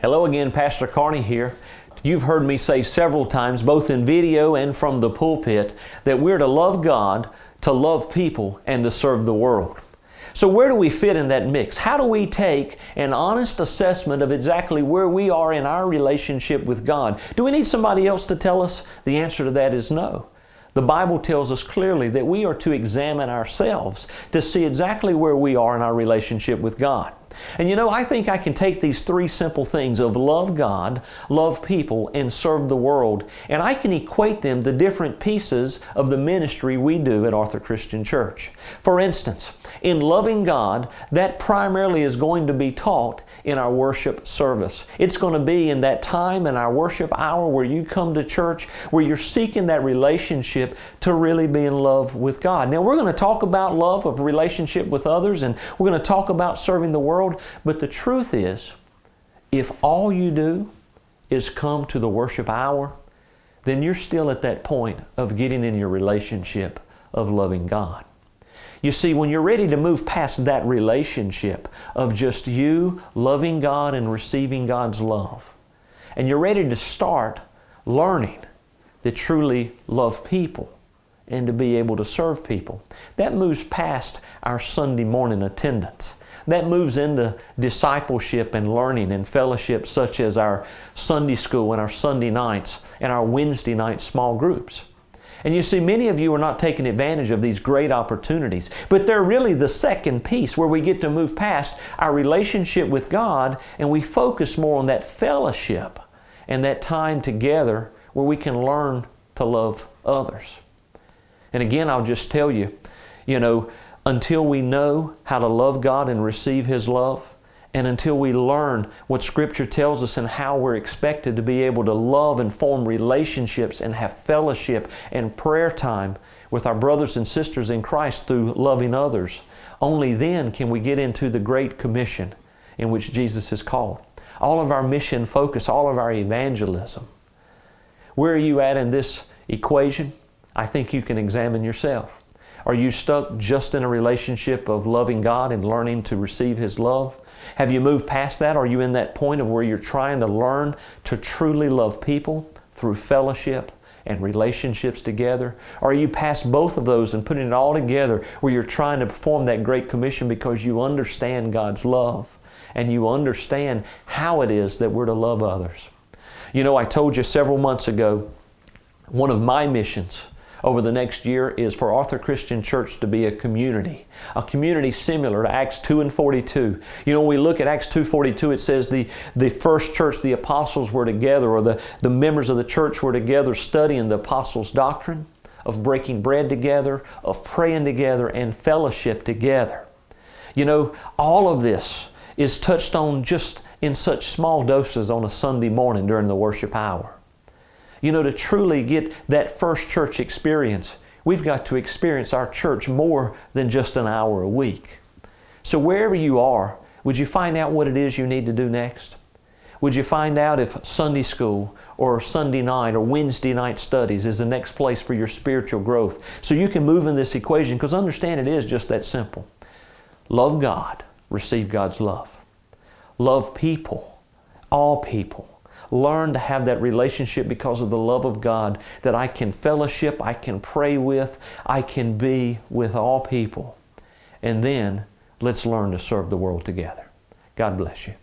Hello again, Pastor Carnie here. You've heard me say several times, both in video and from the pulpit, that we're to love God, to love people, and to serve the world. So where do we fit in that mix? How do we take an honest assessment of exactly where we are in our relationship with God? Do we need somebody else to tell us? The answer to that is no. The Bible tells us clearly that we are to examine ourselves to see exactly where we are in our relationship with God. And you know, I think I can take these three simple things of love God, love people, and serve the world, and I can equate them to different pieces of the ministry we do at Arthur Christian Church. For instance, in loving God, that primarily is going to be taught in our worship service. It's going to be in that time in our worship hour where you come to church, where you're seeking that relationship to really be in love with God. Now, we're going to talk about love of relationship with others, and we're going to talk about serving the world. But the truth is, if all you do is come to the worship hour, then you're still at that point of getting in your relationship of loving God. You see, when you're ready to move past that relationship of just you loving God and receiving God's love, and you're ready to start learning to truly love people and to be able to serve people, that moves past our Sunday morning attendance. That moves into discipleship and learning and fellowship such as our Sunday school and our Sunday nights and our Wednesday night small groups. And you see, many of you are not taking advantage of these great opportunities, but they're really the second piece where we get to move past our relationship with God and we focus more on that fellowship and that time together where we can learn to love others. And again, I'll just tell you, until we know how to love God and receive His love, and until we learn what Scripture tells us and how we're expected to be able to love and form relationships and have fellowship and prayer time with our brothers and sisters in Christ through loving others, only then can we get into the Great Commission in which Jesus is called. All of our mission focus, all of our evangelism. Where are you at in this equation? I think you can examine yourself. Are you stuck just in a relationship of loving God and learning to receive His love? Have you moved past that? Are you in that point of where you're trying to learn to truly love people through fellowship and relationships together? Or are you past both of those and putting it all together where you're trying to perform that Great Commission because you understand God's love and you understand how it is that we're to love others? I told you several months ago, one of my missions over the next year is for Arthur Christian Church to be a community similar to Acts 2 and 42. When we look at Acts 2:42, it says the first church, the apostles were together, or the members of the church were together studying the apostles' doctrine, of breaking bread together, of praying together, and fellowship together. All of this is touched on just in such small doses on a Sunday morning during the worship hour. To truly get that first church experience, we've got to experience our church more than just an hour a week. So wherever you are, would you find out what it is you need to do next? Would you find out if Sunday school or Sunday night or Wednesday night studies is the next place for your spiritual growth so you can move in this equation? Because understand, it is just that simple. Love God, receive God's love. Love people, all people. Learn to have that relationship because of the love of God that I can fellowship, I can pray with, I can be with all people. And then let's learn to serve the world together. God bless you.